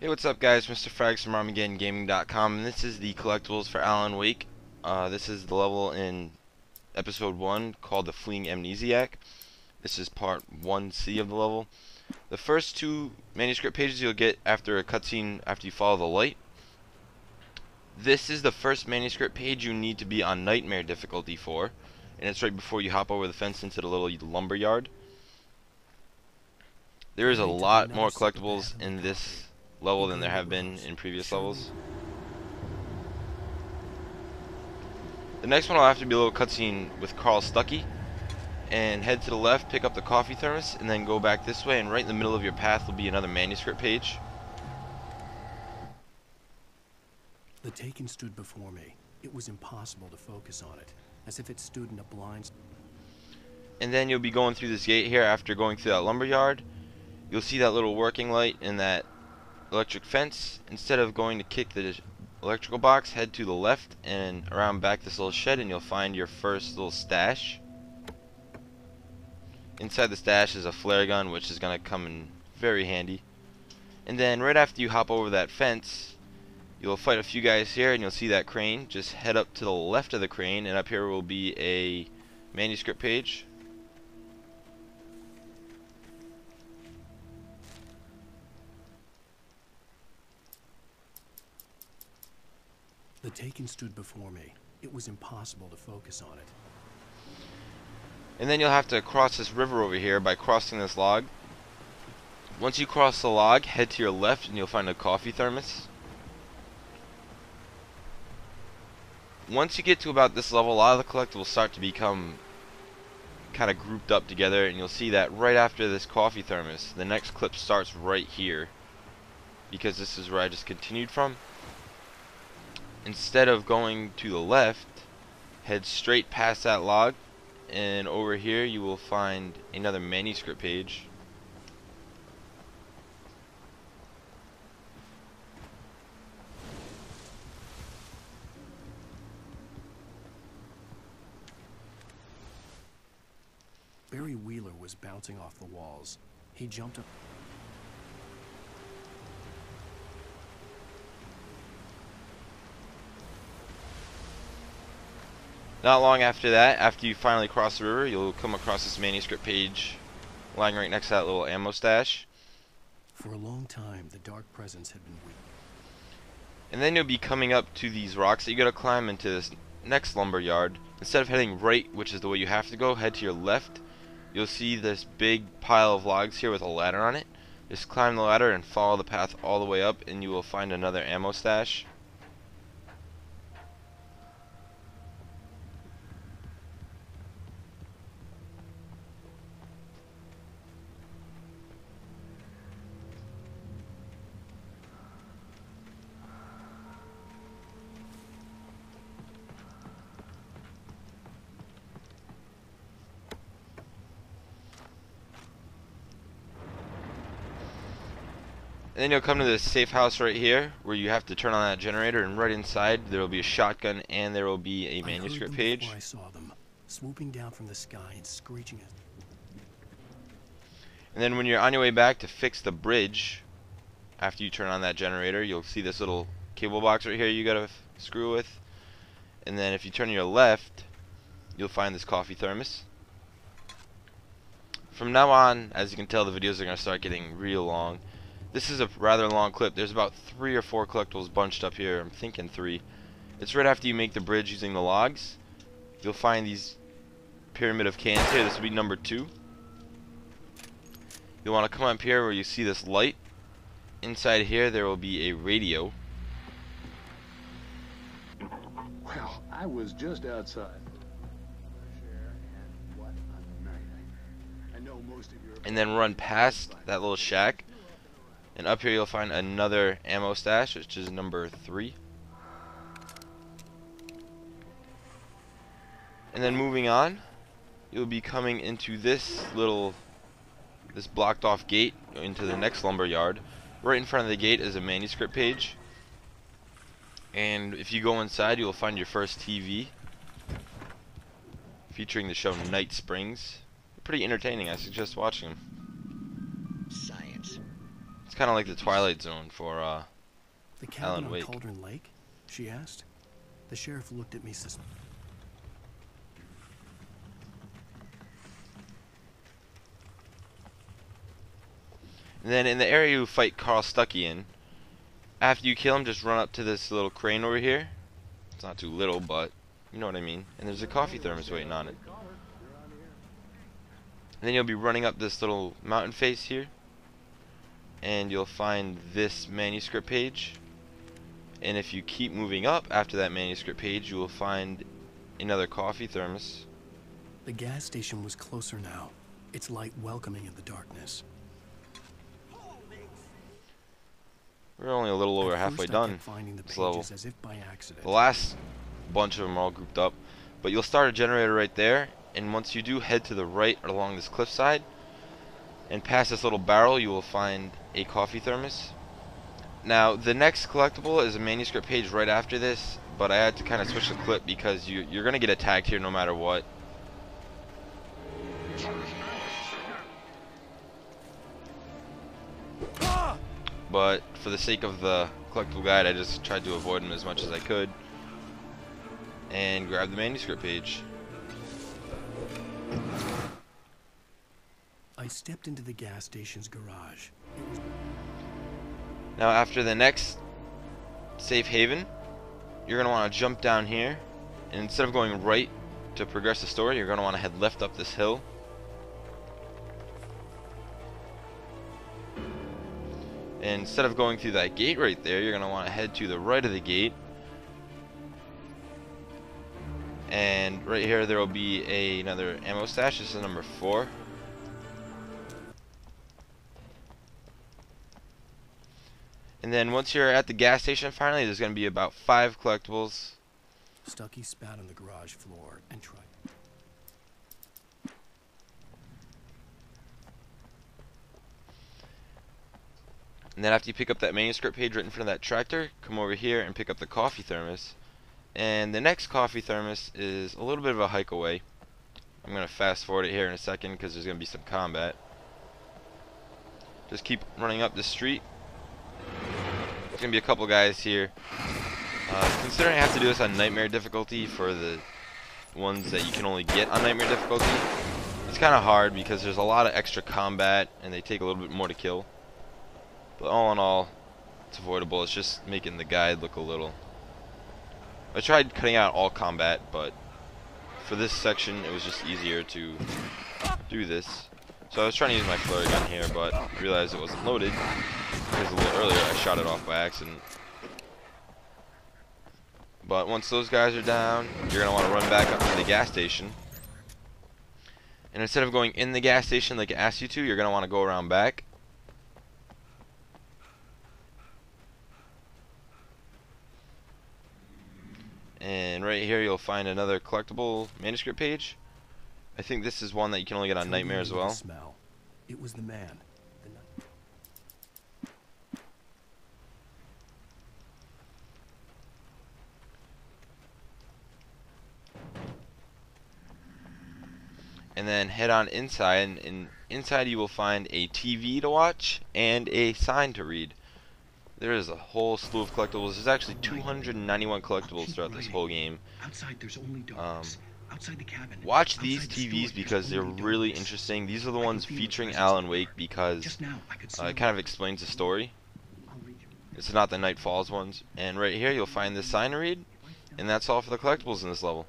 Hey, what's up guys? Mr. Frags from ArmageddonGaming.com, and this is the collectibles for Alan Wake. This is the level in episode 1 called the Fleeing Amnesiac. This is part 1C of the level. The first two manuscript pages you'll get after a cutscene after you follow the light. This is the first manuscript page you need to be on Nightmare difficulty for, and it's right before you hop over the fence into the little lumber yard. There is a lot more collectibles in this level than there have been in previous levels. The next one will have to be a little cutscene with Carl Stuckey, and head to the left, pick up the coffee thermos, and then go back this way, and right in the middle of your path will be another manuscript page. The Taken stood before me. It was impossible to focus on it, as if it stood in a blind. And then you'll be going through this gate here after going through that lumber yard. You'll see that little working light in that electric fence. Instead of going to kick the electrical box, head to the left and around back this little shed, and you'll find your first little stash. Inside the stash is a flare gun, which is going to come in very handy. And then right after you hop over that fence, you'll fight a few guys here, and you'll see that crane. Just head up to the left of the crane, and up here will be a manuscript page. The Taken stood before me. It was impossible to focus on it. And then you'll have to cross this river over here by crossing this log. Once you cross the log, head to your left and you'll find a coffee thermos. Once you get to about this level, a lot of the collectibles start to become kind of grouped up together, and you'll see that right after this coffee thermos, the next clip starts right here, because this is where I just continued from. Instead of going to the left, head straight past that log, and over here you will find another manuscript page. Barry Wheeler was bouncing off the walls. He jumped up. Not long after that, after you finally cross the river, you'll come across this manuscript page lying right next to that little ammo stash. For a long time, the dark presence had been weak. And then you'll be coming up to these rocks that you gotta climb into this next lumber yard. Instead of heading right, which is the way you have to go, head to your left. You'll see this big pile of logs here with a ladder on it. Just climb the ladder and follow the path all the way up, and you will find another ammo stash. And then you'll come to this safe house right here, where you have to turn on that generator, and right inside there will be a shotgun and there will be a manuscript page. I saw them swooping down from the sky and screeching at. And then when you're on your way back to fix the bridge, after you turn on that generator, you'll see this little cable box right here you gotta screw with. And then if you turn to your left, you'll find this coffee thermos. From now on, as you can tell, the videos are gonna start getting real long. This is a rather long clip. There's about 3 or 4 collectibles bunched up here. I'm thinking 3. It's right after you make the bridge using the logs. You'll find these pyramid of cans here. This will be number 2. You'll want to come up here where you see this light. Inside here there will be a radio. Well, I was just outside. And what a night. I know most of you are. And then run past that little shack. And up here you'll find another ammo stash, which is number 3. And then moving on, you'll be coming into this blocked off gate into the next lumber yard. Right in front of the gate is a manuscript page. And if you go inside, you'll find your first TV featuring the show Night Springs. Pretty entertaining. I suggest watching them. Science. kind of like the Twilight Zone for The cabin Alan on Wake. Cauldron Lake? She asked. The sheriff looked at me And then in the area you fight Carl Stuckey in, after you kill him, just run up to this little crane over here. It's not too little, but you know what I mean. And there's a coffee thermos waiting on it. And then you'll be running up this little mountain face here, and you'll find this manuscript page. And if you keep moving up after that manuscript page, you will find another coffee thermos. The gas station was closer now, its light welcoming in the darkness. We're only a little over At halfway first I done kept finding the this level. pages as if by accident. The last bunch of them are all grouped up, but you'll start a generator right there, and once you do, head to the right along this cliffside, and past this little barrel you will find a coffee thermos. Now the next collectible is a manuscript page right after this, but I had to kind of switch the clip because you're going to get attacked here no matter what. But for the sake of the collectible guide, I just tried to avoid them as much as I could and grab the manuscript page. I stepped into the gas station's garage. Now after the next safe haven, you're going to want to jump down here, and instead of going right to progress the story, you're going to want to head left up this hill. And instead of going through that gate right there, you're going to want to head to the right of the gate. And right here there will be another ammo stash. This is number 4. And then once you're at the gas station finally, there's going to be about 5 collectibles. Stuckey spat on the garage floor and tried. And then after you pick up that manuscript page right in front of that tractor, come over here and pick up the coffee thermos. And the next coffee thermos is a little bit of a hike away. I'm going to fast forward it here in a second because there's going to be some combat. Just keep running up the street. There's going to be a couple guys here. Considering I have to do this on Nightmare difficulty for the ones that you can only get on Nightmare difficulty, it's kind of hard because there's a lot of extra combat and they take a little bit more to kill. But all in all, it's avoidable. It's just making the guide look a little... I tried cutting out all combat, but for this section it was just easier to do this. So I was trying to use my flare gun here, but realized it wasn't loaded because a little earlier I shot it off by accident. But once those guys are down, you're going to want to run back up to the gas station. And instead of going in the gas station like it asked you to, you're going to want to go around back. And right here you'll find another collectible manuscript page. I think this is one that you can only get on Nightmare as well. Smell. It was the man. And then head on inside, and inside you will find a TV to watch and a sign to read. There is a whole slew of collectibles. There's actually 291 collectibles throughout this whole game. Watch these TVs because they're really interesting. These are the ones featuring Alan Wake because it kind of explains the story. It's not the Night Falls ones. And right here you'll find this sign to read, and that's all for the collectibles in this level.